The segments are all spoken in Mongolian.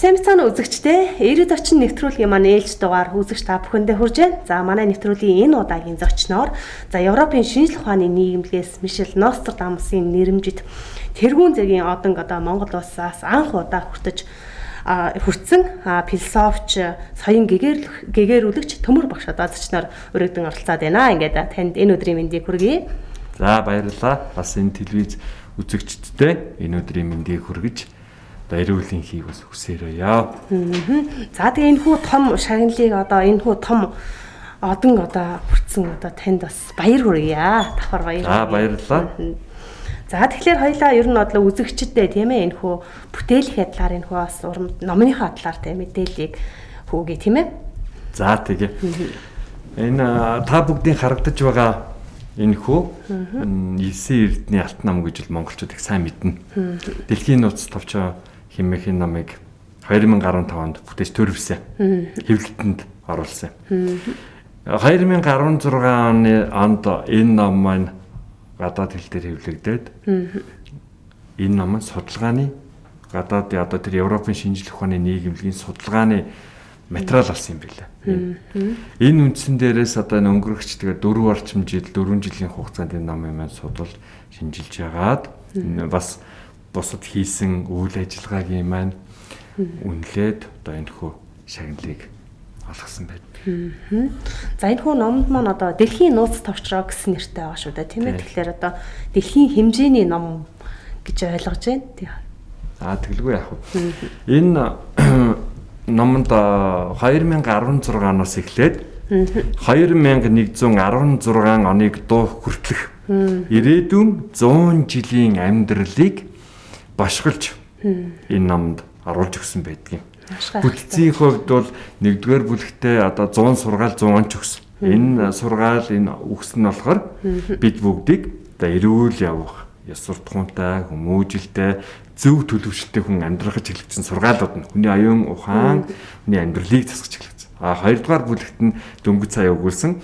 Сайн мэцэн үзэгчдээ 90 орчим нэвтрүүлгийн маань ээлж дугаар үзэгч та бүхэндээ хүрж байна. За манай нэвтрүүлгийн энэ удаагийн зочноор Европын шинжлэх ухааны нийгэмлэгээс Мишель Нострадамусын нэрэмжит тэргүүн зэргийн одон Монгол улсаас анх удаа хүртсэн философч, соён гэгэрүүлэгч Төмөр багш зочноор өргөдөн оролцоод байна. Ингээд танд энэ өдрийн мэндийг хүргэе. За баярлалаа. Бас энэ телевиз үзэгчдтэй энэ өдрийн мэндийг хүргэж баяруулын хийг бас хүсээрээ. За тэгээ энэ хүү том шагналыг энэ хүү том одон хүртсэн танд бас баяр хүргье. Давхар баяр. За баярлалаа. За тэгэхээр хоёлаа ер нь үзэгчдээ тийм ээ энэ хүү бүтээлийнхээ талаар энэ хүү бас номынхаа талаар тийм мэдээллийг хүүгээ тийм ээ. За тэгээ. Энэ та бүгдийн харагдаж байгаа энэ хүү 9 эрдний алт нам гэж монголчууд их сайн мэднэ. Дэлхийн нууц товчоо хэмээхийн намыг 2015 онд бүтээж төрөвсөн. Хэвлэлтэнд оруулсан. 2016 оны онд энэ ном маань гадаад хэл дээр хэвлэгдээд энэ ном нь судалгааны гадаад тэр Европын шинжлэх ухааны нийгэмлэгийн судалгааны материал болсон юм билээ. Энэ үндсэн дээрээс өнгөрөгч тэгээ 4 орчим жил 4 жилийн хугацаанд энэ номыг маань судалж шинжилж яагаад бас бусад хийсэн үйл ажиллагаагийн маань үнэлээд энэ хөө шагналыг олгосон байна. За энэ хөө номд маань дэлхийн нууц товчроо гэсэн нэртэй байгаа шүү дээ тийм ээ. Тэгэхээр дэлхийн хэмжээний ном гэж ойлгож байна. Тэгэлгүй яах вэ? Энэ номонд 2016 оноос эхлээд 2116 оныг дуох хүртэлх ирээдүйн 100 жилийн амьдралыг башгалж энэ номонд оруулж өгсөн байдгийг. Бүтцийн хувьд бол 1-р бүлэгтээ 100 сургаал 100 онч өгсөн. Энэ сургаал энэ үгс нь болохоор бид бүгдийг эрүүл явах, ёс суртахуунтай, хүмүүжилтэй, зөв төлөвшөлтэй хүн амьдрахад чиглэгдсэн сургаалууд нь хүний оюун ухаан, хүний амьдралыг засгаж чиглэгдсэн. 2-р бүлэгт нь дөнгөж сая өгүүлсэн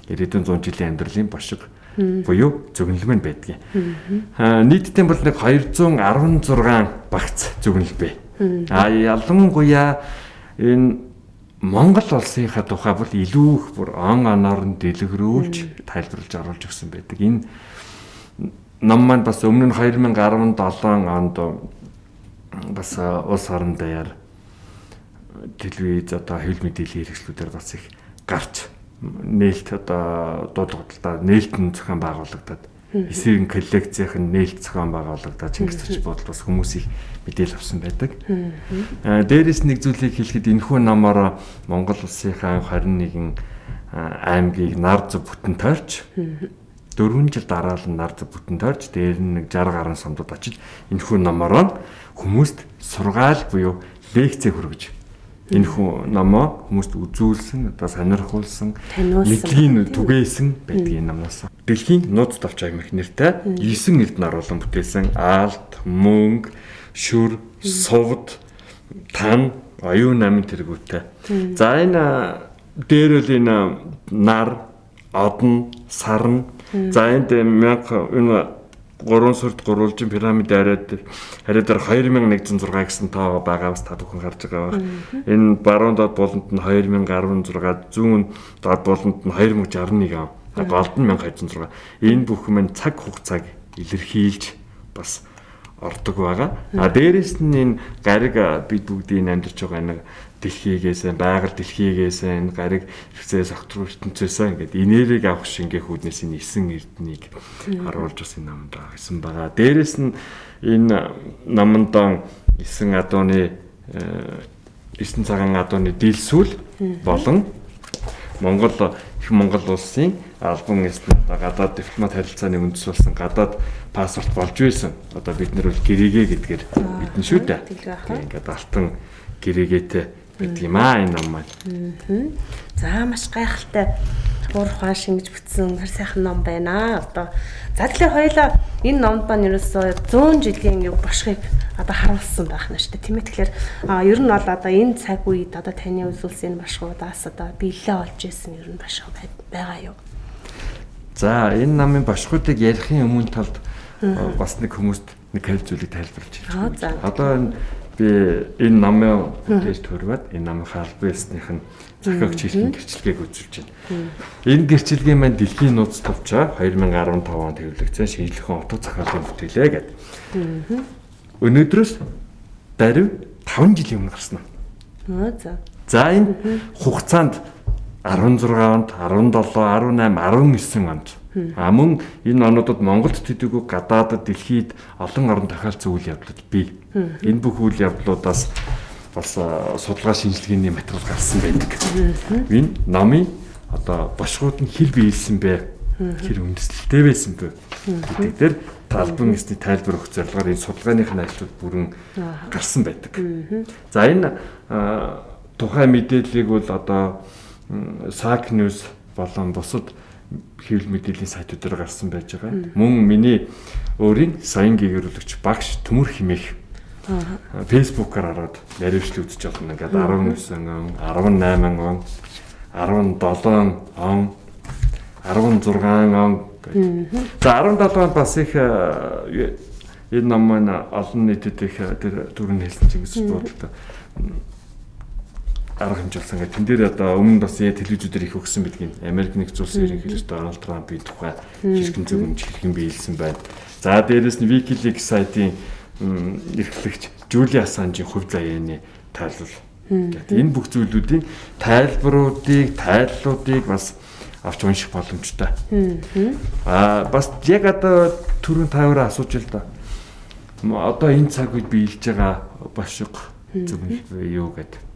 ирээдүйн 100 жилийн амьдралын башиг буюу зөвгөнлөмөн байдгийг. Нийтдээ бол 216 багц зөвгөнөл бай. Ялангуяа энэ Монгол улсынхаа тухай бол илүү их бүр оноор нь дэлгэрүүлж тайлбарлаж оруулж өгсөн байдаг. Энэ ном маань бас өмнө нь 2017 онд бас улс орон даяар телевиз хэвлэл мэдээллийн хэрэгслүүдээр бас их гарч нээлт дуудлагуудаа нээлтэн зохион байгуулагдаад эсрэг коллекцийн нээлт зохион байгуулагдаад Чингис цочид бодол бас хүмүүс их мэдээлэл авсан байдаг. Дээрээс нэг зүйлийг хэлэхэд энэхүү номоор Монгол улсынхаа 21 аймгийг нар зөв бүтэн тойрч 4 жил дараалал нар зөв бүтэн тойрч дээр нь 60 гаруй сумдад очиж энэхүү номоор хүмүүст сургаал буюу лекц хүргэж энэхүү номоо хүмүүст үзүүлсэн, сонирхуулсан, мэдлийн түгээсэн байдгийн номноос. Дэлхийн нууц товч аймаг нэртэй 9 эрдэнэ оруулан бүтээсэн Аалт, Мөнг, Шүр, Сувд, Тан, оюун намын тэргүүтэй. За энэ дээр л энэ нар, одон, сарн. За энд 3 сүрд гурвалжин пирамид хараад дээр 2106 гэсэн тоо байгаа бас та бүхэн харж байгаа байх. Энэ баруун доод болонд нь 2016, зүүн доод болонд нь 2061 голд нь 1206. Энэ бүх юм цаг хугацааг илэрхийлж бас ордог байгаа. Дээрээс нь энэ гариг бид бүгдийн амьдарч байгаа нэг дэлхийгээс байгаль дэлхийгээс энэ гариг хэрэгцээ согтрол ертөнцөөс ингээд энергийг авах шингээ хүүднээс энэ 9 эрднийг харуулж бас энэ номд гэсэн байгаа. Дээрээс нь энэ номонд 9 адууны 9 цагаан адууны дэлсүүл болон их Монгол улсын албан ёсны гадаад дипломат харилцааны үндэс болсон гадаад паспорт болж байсан. Бид нар бол гэрээгээ гэдгээр бидэн шүү дээ. Ингээд алтан гэрээгээтэй гэдэг юм энэ ном маань. За маш гайхалтай уур ухаан шингэж бүтсэн хэр сайхан ном байна. За тэгэхээр хоёлаа энэ номд маань ерөөсөө 100 жилийн башхыг харуулсан байх нь шүү дээ. Тийм ээ. Тэгэхээр ер нь бол энэ цаг үед таны үзүүлсэн энэ башгуудаас биелээ олж исэн ер нь башиг байгаа юу? За энэ намын башгуудыг ярихын өмнө талд бас нэг хүмүүст нэг хэв зүйлийг тайлбарлаж хэлж байна. Энэ би энэ намын бүтээж төрвөөд энэ намын албаасных нь зохиогч хэлний гэрчлэгийг үзүүлж байна. Энэ гэрчлэгийн маань дэлхийн нууц товчоо 2015 онд хэвлэгдсэн шинжлэхэн утга зохиолын бүтээлээ гэдэг. Өнөөдрөөс даруй 5 жилийн өмнө гарсан юм. За энэ хугацаанд 16 онд, 17, 18, 19 онд мөн энэ онуудад Монголд төдийгүй гадаадд дэлхийд олон орнд тохиолдсон үйл явдлууд бий. Энэ бүх үйл явдлуудаас бас судалгаа шинжилгээний материал гарсан байдаг. Энэ намын одоо бошгууд нь хэр биелсэн бэ? Хэр үндэслэлтэй байсан бэ? Гэдэг дээр албан ёсны тайлбар өгөх зорилгоор энэ судалгааных нь ажлууд бүрэн гарсан байдаг. За энэ тухайн мэдээллийг бол одоо SAC News болон бусад хэвлэл мэдээллийн сайтуудаар гарсан байж байгаа. Мөн миний өөрийн саяын гэгэрүүлэгч багш Төмөр химээх Facebook-аар ороод наривчлал үзэж байна. Ингээд 19 он, 18 он, 17 он, 16 он гэдэг. За 17 онд бас их энэ ном маань олон нийтэд их тэр түрүүн хэлсэн чинь гэсэн бодлоо арга хэмжүүлсэн гэх. Тэн дээр одоо өмнө бас телевизүүдээр их өгсөн бидгийг Америк нэгдсэн улсын ерөнхийлөгч Дональд Трампын тухай хэрхэн зөвмж хэрхэн биелсэн байна. За дээрэс нь WikiLeaks сайтын эрхлэгч Жули Ассанжийн хувь заяаны тайлбар. Энэ бүх зүйлүүдийн тайллуудыг бас авч унших боломжтой. Бас яг одоо түрүүн таваараа асууж л да. Одоо энэ цаг үед биелж байгаа бошиг зөвмж юу гэдэг.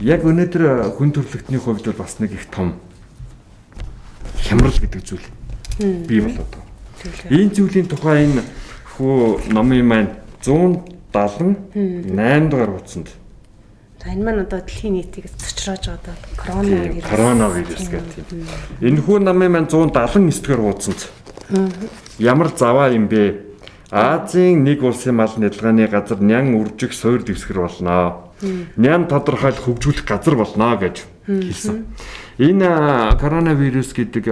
Яг өнөөдөр хүн төрөлхтний хувьд бол бас нэг их том хямрал гэдэг зүйл бий болоод байна. Энэ зүйлийн тухай энэ хүү номын маань 178 дугаар хуудсанд. За энэ маань одоо дэлхийн нийтийг цочроож байгаа коронавирус гэдэг тийм. Энэ хүү номын маань 179 дугаар хуудсанд. Ямар заваа юм бэ? Азийн нэг улсын мал нядалгааны газар нян үржих суур дэвсгэр болно. Нян тодорхойлох хөгжүүлэх газар болно гэж хэлсэн. Энэ коронавирус гэдэг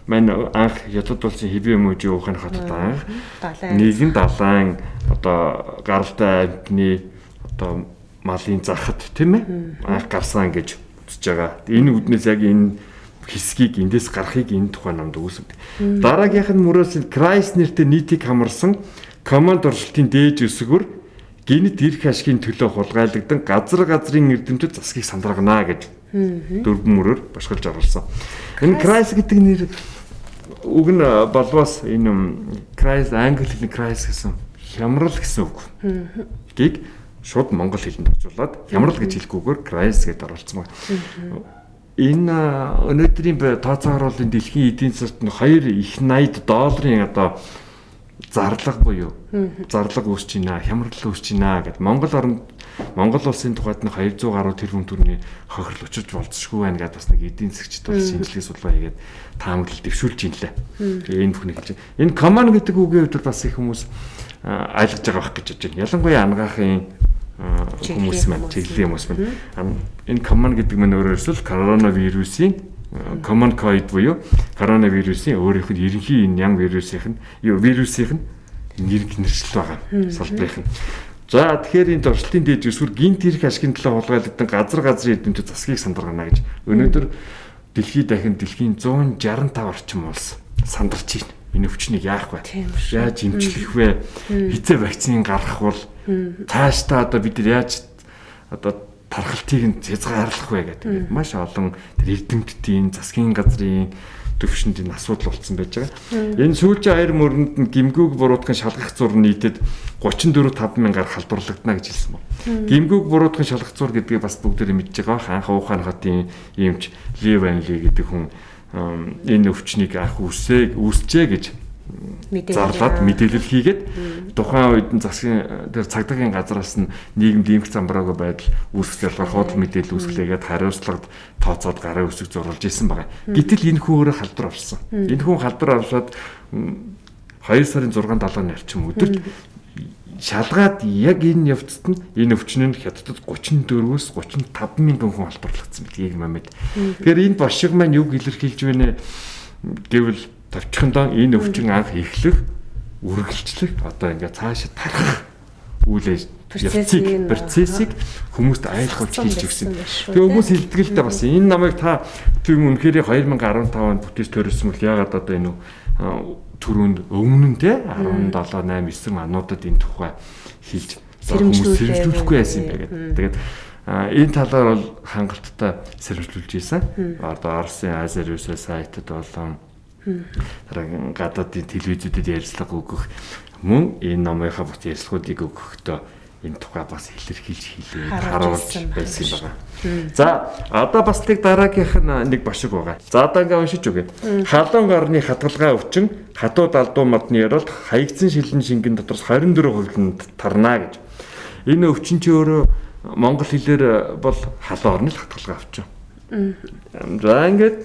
маань анх Хятад улсын Хэбэн мужийн Ухааны хотод анх нэгэн далайн одоо гаралтай амьтны одоо малын захад тийм ээ анх гарсан гэж үзэж байгаа. Энэ үднээс яг энэ хэсгийг эндээс гарахыг энэ тухайн номд үүсгэв. Дараагийнх нь мөрөөс Крайс нэртэй нийтийг хамарсан команд оршилтын дээж өсгөр гинт эрх ашигын төлөө хулгайлагдсан газрын эрдэмтэд засгийг сандрагнаа гэж дөрвөн мөрөөр башгалж оруулсан. Энэ Крайс гэдэг нэр үг нь болвоос энэ Крайс англи хэлний Крайс гэсэн хямрал гэсэн үг. Эгийг шууд монгол хэлэнд орчуулад хямрал гэж хэлэхгүйгээр Крайс гэдээ оруулсан байна. Энэ өнөөдрийн тооцоогоор бол дэлхийн эдийн засгт $280 одоо зарлага буюу зарлага үүсэж байна, хямрал үүсэж байна гэд Монгол улсын тухайд нэг 200 гаруй тэрбум төгрөгийн хохирол учирч болцсохгүй байна гэдээ бас нэг эдийн засгчид бол шинжилгээ судалгаа хийгээд таамаглал дэвшүүлж ин лээ. Тэгээ энэ бүхнийг хэлж байна. Энэ common гэдэг үгийн хувьд бас их хүмүүс ойлгож байгаа байх гэж бодож байна. Ялангуяа ангаахын хүмүүс маань чиглэлийн хүмүүс маань энэ common гэдэг нь өөрөөр хэлбэл коронавирусын common cold буюу коронавирусын өөрийнх нь ерөнхий энэ ян вирусын нэршил байгаа салбарын. За тэгэхээр энэ дорчлын дээд өсвөр гинт эрх ашигын төлөө хулгайлагдсан газрын эрдэмтэд засгийг сандаргана гэж өнөөдөр дэлхийн 165 орчим улс сандарч байна. Энэ өвчнийг яах вэ? Яаж эмчлэх вэ? Хизээ вакцины гаргах бол цаашдаа одоо бид нар яаж одоо тархалтыг нь хязгаарлах вэ гэдэг. Маш олон тэр эрдэмтдийн засгийн газрын төвшөнд энэ асуудал болсон байж байгаа. Энэ сүүлчийн 2 мөрөнд нь гимгүүг буруутган шалгах зур нийтэд 34,500 халдварлагдана гэж хэлсэн байна. Гимгүүг буруутган шалгах зур гэдгийг бас бүгдээрээ мэдж байгаа. Анх Ухааны хотын эмч Ли Ванли гэдэг хүн энэ өвчнийг анх үүсчээ гэж зарлаад мэдээлэл хийгээд тухайн үед нь засгийн тэр цагдаагийн газраас нь нийгэмд иймэрхүү замбраагүй байдал үүсгэж худал мэдээлэл үүсгэлээгээд хариуцлагад тооцоод гарын үсэг зурулж исэн байгаа. Гэтэл энэ хүн өөрөө халдвар авсан. Энэ хүн халдвар авсаад 2 сарын 6-7-ны орчим өдөрт шалгаад яг энэ явцад нь энэ өвчин нь Хятадд 34-өөс 35 мянган хүн халдварлагдсан гэдгийг мэмэд. Тэгэхээр энэ бошиг маань юг илэрхийлж байна гэвэл товчхондоо энэ өвчин анх эхлэх, үргэлжлэх одоо ингээд цаашаа тарах үйл процессыг хүмүүст айлгуулж хийж өгсөн. Тэгээ хүмүүс хэлдэг л да бас энэ намайг та тийм үнэхээр 2015 онд бүтээж төрүүлсэн бол яагаад одоо энэ түрүүнд өмнө нь те 17 8 9 мануудад энэ тухай хэлж хүмүүс сэрэмжлүүлэхгүй байсан юм байна гэдэг. Тэгээд энэ талаар бол хангалттай сэрэмжлүүлж ийсэн. Одоо Оросын Азервис сайтад болон гадаадын телевизүүдэд ярилцлага өгөх мөн энэ номынхаа бүх ярилцлагуудыг өгөхдөө энэ тухай бас илэрхийлж харуулж байсан юм байна. За одоо бас дараагийнх нь нэг бошиг байгаа. За одоо ингээ уншиж үгэй. Халуун орны хадгалгаа өвчин хатуу далдуу модны ярилд хаягдсан шилэн шингэн дотроос 24% нь тарна гэж. Энэ өвчин чи өөрөө монгол хэлээр бол халуун орны хадгалгаа өвчин. За ингээд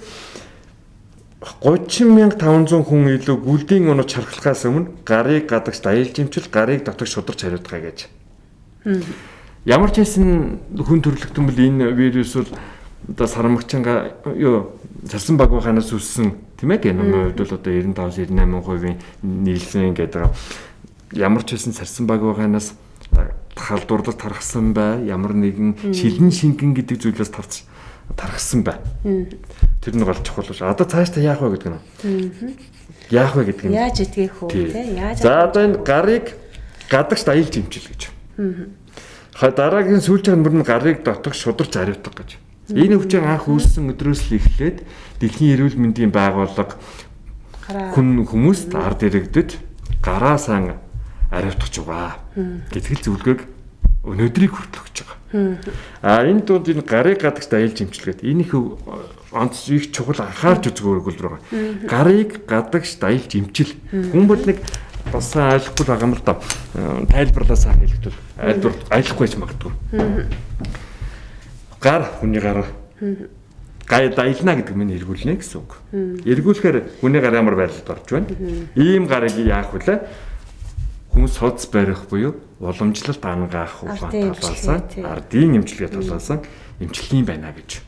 30,500 хүн илүү гүлдийн өнөө чархлахаас өмнө гарыг гадагш аялж имчил гарыг дотогш шударч хариуцгаа гэж. Ямар ч хэсэн хүн төрөлхтөн бол энэ вирус бол одоо сармагчанга царсан баг байханаас үссэн тийм ээ геном хувьд бол одоо 95-98% нийлсэн гэдэг. Ямар ч хэсэн царсан баг байханаас халдварлалт тархсан бай, ямар нэгэн шилэн шингэн гэдэг зүйлээс тархсан бай. Тэр нэг бол чухал шүү. Одоо цааш та яах вэ гэдэг нь. Яах вэ гэдэг нь. Яаж идэх вэ те? Яаж. За одоо энэ гарыг гадагш аялж имчил гэж. Дараагийн сүүлчийн мөрн гарыг дотогш шударч хариуцах гэж. Энэ өвчин анх үүссэн өдрөөс л эхлээд Дэлхийн эрүүл мэндийн байгууллага хүмүүст ард иргэдэд гараа сан ариутгаж байгаа гэтгэл зөвлөгөөг өнөөдрийг хүртэл өгч байгаа. Энэ дунд энэ гарыг гадагш аялж имчилгээд энэ их онц их чухал анхаарч үзэх өгүүлбэр байгаа. Гарыг гадагш аялж имчил. Хүн бол нэг бас ойлгохгүй байгаа юм л да. Тайлбарлаас хэлэхдээ ойлгохгүй ч магадгүй. Гар хүний гар гай даялна гэдэг нь эргүүлнэ гэсэн үг. Эргүүлэхээр хүний гар ямар байрлалд орж байна? Ийм гарыг яах вэ? Хүмүүс соц барих буюу уламжлалт ангаах ухаан талаасаа ардын эмчилгээ талаасаа эмчилгийн байна гэж.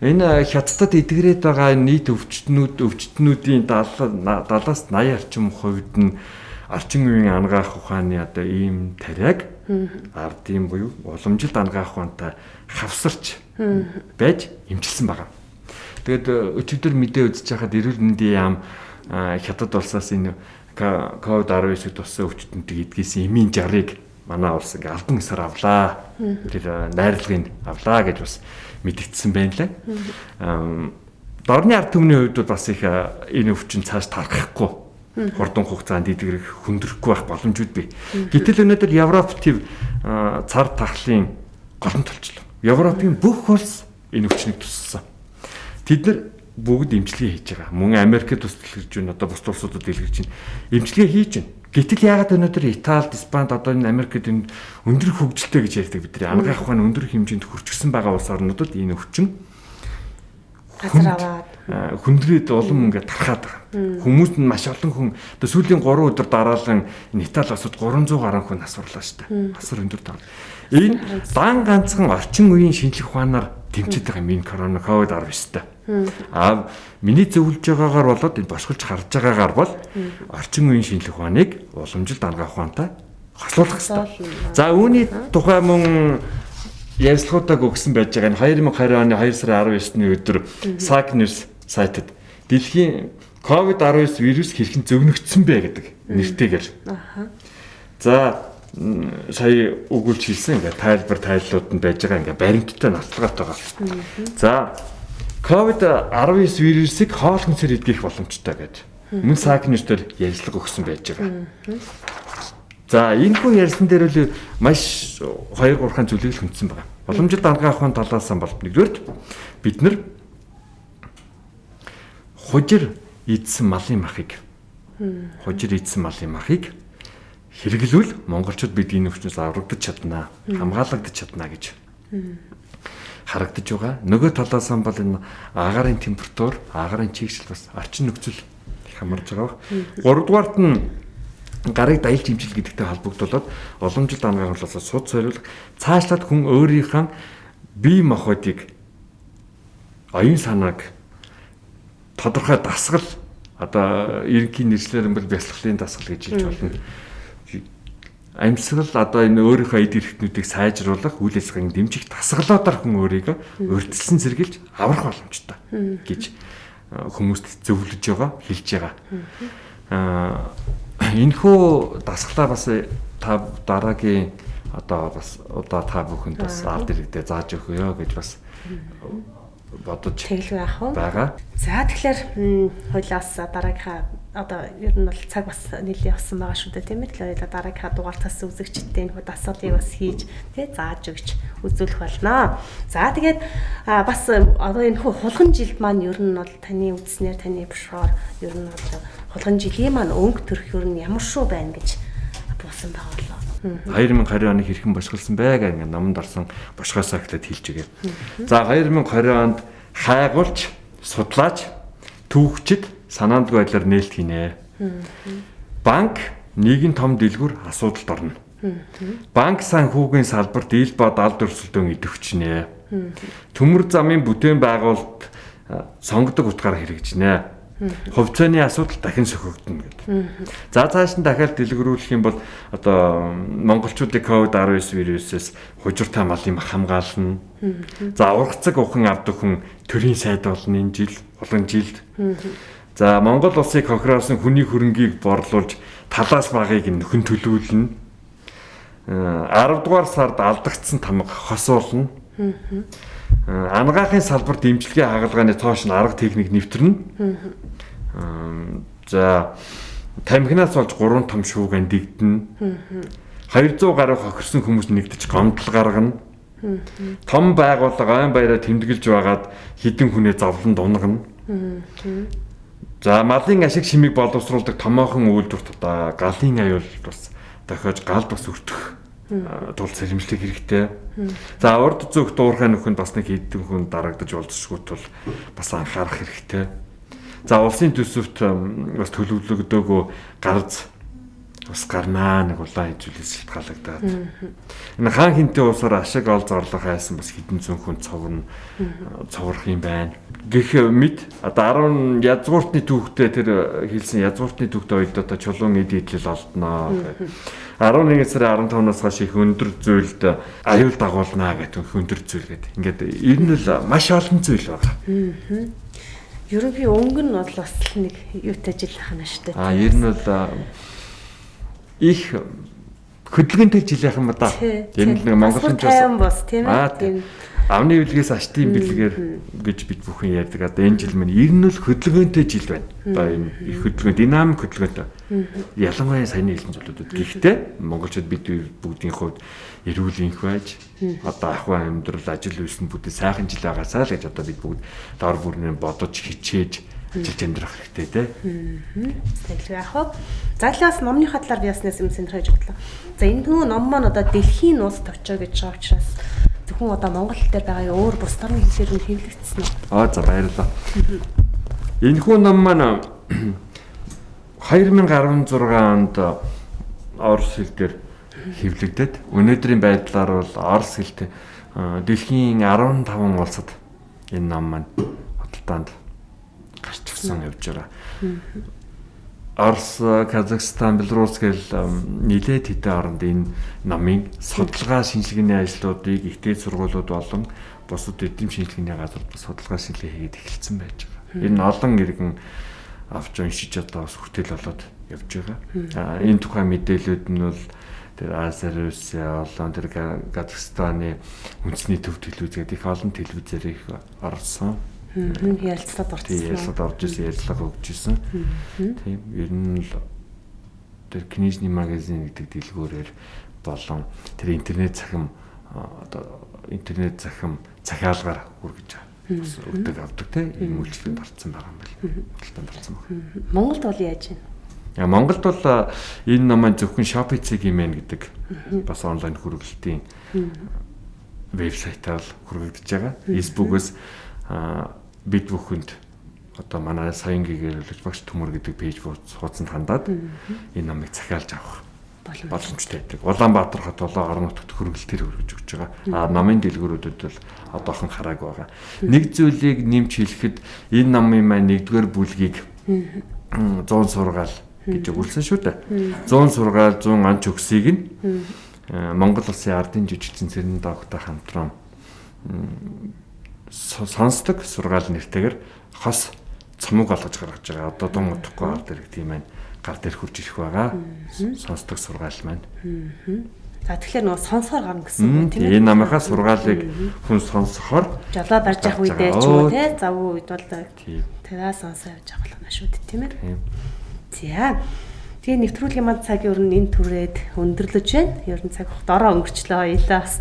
Энэ хятадд эдгэрээд байгаа нийт өвчтнүүдийн 70-аас 80 орчим хувьд нь орчин үеийн ангаах ухааны одоо ийм тариаг ардын буюу уламжилт ангаах ухаантай хавсарч байж эмчилсэн байгаа. Тэгэд өчигдөр мэдээ үзэж байхад эрүүл мэндийн яам хятад улсаас энэ COVID-19-д туссан өвчтөнтэй эдгээсэн эмийн жарыг манай улс ингээ албан ёсоор авлаа. Тэр найрлагыг авлаа гэж бас мэдэгдсэн байна лээ. Дорны ард түмний хувьд бас их энэ өвчин цааш тархахгүй хурдан хугацаанд эдгэрэх хүндрэхгүй байх боломжууд бий. Гэтэл өнөөдөр Европ төв цар тахлын голон толчлоо. Европын бүх улс энэ өвчнийг туссан. Тэд нар бүгд эмчилгээ хийж байгаа. Мөн Америкт тус дэлгэрж байна. Одоо бус улсуудад дэлгэрж байна. Эмчилгээ хийж байна. Гэтэл яагаад өнөөдөр Италид, Испанид одоо энэ Америкт энэ өндөр хөгжилтэй гэж ярьдаг бидний ангаах ухааны өндөр хэмжээнд хүрчсэн байгаа улс орнуудад энэ өвчин газар аваад хүндрээд улам ингээд тархаад байгаа. Хүмүүс нь маш олон хүн одоо сүүлийн 3 өдөр дараалан энэ Итали улсад 300 гаруй хүн асуурлаа шүү дээ. Асар өндөр тав. Энэ дан ганцхан орчин үеийн шинжлэх ухаанаар тэмцээд байгаа энэ корона COVID-19-тэй. Миний зөвлөж байгаагаар болоод энэ бошголж харж байгаагаар бол орчин үеийн шинжлэх ухааныг уламжилт ангаах ухаантай хослуулах хэрэгтэй. За үүний тухай мөн ярилцлагуудаа өгсөн байж байгаа. 2020 оны 2 сарын 19-ний өдөр SAC-News сайтад дэлхийн COVID-19 вирус хэрхэн зөвнөгдсөн бэ гэдэг нэртэйгээр. За сая өгүүлж хэлсэн ингээ тайлбарлууд нь байж байгаа ингээ баримттай нотлоготой байгаа. За COVID-19 вирусыг хоол хүнсээр эдгэх боломжтой гэж мөн SAC-News-дээр ярилцлага өгсөн байж байгаа. За энэ хүн ярьсан дээр л маш 2-3 зүйлийг л хүндсэн байгаа. Боломжит ангаах ухааны талаас нь бол нэгдүгээр бид нар хужир идсэн малын махыг хэрэглүүл монголчууд бид энэ өвчнөөс аврагдаж чаднаа, хамгаалагдаж чаднаа гэж харагдаж байгаа. Нөгөө талаас нь бол энэ агаарын температур, агаарын чигшил бас орчин нөхцөл их хамарж байгаа. Гуравдугаарт нь гарыг даялж имжил гэдэгтэй холбогдуулаад уламжилт ангаах талаас суд сорилго цаашлаад хүн өөрийнхөө бие махбодыг оюун санааг тодорхой дасгал одоо ерөнхий нэршлэр бол бясалгалын дасгал гэж хэлж болно. амьсгал одоо энэ өөрийнхөө эд эрхтнүүдийг сайжруулах үйл ажиллагааг дэмжих тасгалуудаар хүн өөрийгөө урьдчилан сэргийлж аврах боломжтой гэж хүмүүст зөвлөж байгаа, хэлж байгаа. Энэхүү дасгалаа бас та дараагийн одоо бас удаа та бүхэнд бас ард иргэдээ зааж өгөөё гэж бас бодож байгаа. За тэгэхээр хоёлаас дараагийнхаа одоо ер нь бол цаг бас нэлээд явсан байгаа шүү дээ, тийм ээ. Тэгэхээр дараагийнхаа дугаартаас үзэгчдтэй энэ асуудлыг бас хийж зааж өгч үзүүлэх болно. За тэгээд бас одоо энэ хулган жилд маань ер нь бол таны үзснээр таны бушгаар ер нь бол хулган жилийн маань өнгө төрх ер нь ямар шүү байна гэж буусан байгаа болоо. 2020 оныг хэрхэн бошголсон бэ гэх ингээд номонд орсон бошгоосоо эхлээд хэлж өгье. За 2020 онд хайгуулж, судлаач, түүхчид санаандгүй байдлаар нээлт хийнэ. Банк нийгэн том дэлгүүр асуудалд орно. Банк санхүүгийн салбарт ил бод алд өрсөлдөөн идэвхжнэ. Төмөр замын бүтээн байгуулалт сонгодог утгаараа хэрэгжинэ. Хувьцааны асуудал дахин сөхөгдөнө гэдэг. За цааш нь дахиад дэлгэрүүлэх юм бол одоо монголчуудыг COVID-19 вирусээс хужиртай малын хамгаална. За ургацаг ухаан авдаг хүн төрийн сайд болно энэ жил, улан жилд. За Монгол улсыг хохироосон хүний хөрөнгийг борлуулж талаас багыг нөхөн төлөвлөнө. 10 дугаар сард алдагдсан тамга хосуулна. Ангаахын салбар дэмжлэгийн хагалгааны цоош нь арга техник нэвтрэнэ. За тамхинаас болж 3 том шууган дэгдэнэ. 200 гаруй хохирсон хүмүүс нэгдэж гомдол гаргана. Том байгууллага айн баяраа тэмдэглэж байгаад хідэн хүнээ зовлон дунгана. За малын ашиг шимийг боловсруулдаг томоохон үйлдвэрт одоо галын аюул бас дохиож галд бас өртөх тул сэрэмжлэх хэрэгтэй. За урд зүгт уурхай нөхөнд бас нэг хідэн хүн дарагдаж болзошгүй тул бас анхаарах хэрэгтэй. За улсын төсөвт бас төлөвлөгдөөгүй гарц бас гарнаа нэг улаан хэмжүүлээс шалтгаалагдаад. Энэ хаан хинтээ уусаар ашиг олж орлох хайсан бас хідэн зүүн хүн цоврох юм байна. Гэх мэд одоо 10 язгууртны түүхтэй тэр хэлсэн язгууртны түүхтэй үед одоо чулуун эд идэл олдноо. 11 сарын 15-наас хойш их өндөр зүйлд аюул дагуулнаа гэдэг өндөр зүйл гэдэг. Ингээд ер нь л маш олон зүйл байна. Ерөнхий өнгө нь бол бас нэг юутай жил ахна шүү дээ. Ер нь бол их хөдөлгөөнтэй жил яхан ба да. Энэ нэг Монголын бас тийм ээ. Авны бэлгээс аштын бэлгээр гэж бид бүхэн ярьдаг. Одоо энэ жил минь ер нь л хөдөлгөөнтэй жил байна. Одоо энэ их хөдөлгөөн, динамик хөдөлгөөнтэй. Ялангуяа саяны хэлсэн зүйлүүд. Гэхдээ монголчууд бид бүгдийн хувьд эрүүл энх байж одоо ахуй амьдрал ажил үйлс нь бүдэ сайхан жил байгаасаа л гэж одоо бид бүгд дор бүрнээ бодож хичээж жил амьдрах хэрэгтэй те. Тэгэл яах вэ? Заглаас номны хатлаар яснаас юм сонирхож бодлоо. За энэ ном маань одоо дэлхийн нууц товчоо гэж байгаа учраас зөвхөн одоо Монгол хэл дээр байгаа өөр бус орны хэлээр нь хэвлэгдсэн үү? За баярлалаа. Энэхүү ном маань 2016 онд орос хэл дээр хэвлэгдээд өнөөдрийн байдлаар бол орос хэлтэй дэлхийн 15 улсад энэ ном маань худалдаанд гарч ирсэн явж байгаа. Орос, Казахстан, Беларусь гэл нэлээд хэдэн оронд энэ номын судалгаа шинжилгээний ажлуудыг ихтэй сургуулиуд болон бусад эдийн шинжилгээний газар судалгаа шинжилгээ хийгээд эхэлсэн байж байгаа. Энэ олон иргэн авч уншиж одоо бас хүртэл болоод явж байгаа. Энэ тухайн мэдээлүүд нь бол тэр Азербайджан, олон тэр Казахстаны үндэсний төв телевиз гэдэг их олон телевизээр их орсон. Ярилцлагад орсон. Ярилцлагад орж исэн, ярилцлага өгч исэн. Тийм ер нь л тэр книжный магазин гэдэг дэлгүүрээр болон тэр интернет захим одоо интернет захим захиалгаар хүргэж бас өгдөг авдаг тийм үйлчлэгэнд орсон байгаа юм байна. Худалдаанд орсон байна. Монголд бол яаж байна? Монголд бол энэ ном зөвхөн Shopee-ийн мэн гэдэг бас онлайн хүргэлтийн вебсайтаар хүргэгдэж байгаа. Facebook-өөс бид бүхэнд одоо манай саян гэгэрүүлж багш төмөр гэдэг пэйж хуудсанд хандаад энэ номыг захиалж авах боломжтой байдаг. Улаанбаатар хот болоо орон нутагт хүргэлтээр хүргэж өгч байгаа. Номын дэлгүүрүүдэд бол одоохон харааг байгаа. Нэг зүйлийг нэмж хэлэхэд энэ номын маань 1-р бүлгийг 100 сургаал гэж өгүүлсэн шүү дээ. 100 сургаал 100 онч өгсийг нь Монгол Улсын ардын жижигхэн цэрэн доогтой хамтран сонсдог сургаал нэртэйгээр хос цомог олгож гаргаж байгаа. Одоо дун утгагүй ард ирэх тийм байна. Гар дээр хурж ирэх байгаа. Сонсдог сургаал маань. За тэгэхээр нөгөө сонсоор гарна гэсэн үг тийм ээ. Энэ намынхаа сургаалыг хүн сонсохоор жолоо барьж явах үедээ ч юм уу те завгүй үед бол тэраа сонсоо явж байгаа болно шүү дээ тийм ээ. За. Тэгээ нэвтрүүлгийн манд цаг ер нь энэ түрээд өндөрлөж байна. Ер нь цаг дороо өнгөрчлөө хоёлаа бас.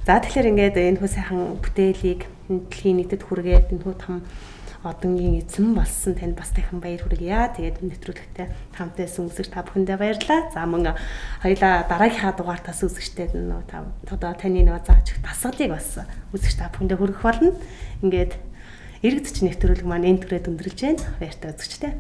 За тэгэхээр ингээд энэ хүү сайхан бүтээлийг дэлхийн нийтэд хүргээд энэ хүү том одонгийн эзэн болсон танд бас дахин баяр хүргье. Тэгээд нэвтрүүлэгтээ хамтдаа үзэгч та бүхэндээ баярлалаа. За мөн хоёлаа дараагийнхаа дугаартаас үзэгчтэй одоо таны нөгөө зааж дасгалыг бас үзэгч та бүхэндээ хүргэх болно. Ингээд эргэдч нэвтрүүлэг маань энэ түрээд өндөрлөж байна. Баяртай үзэгчтэй.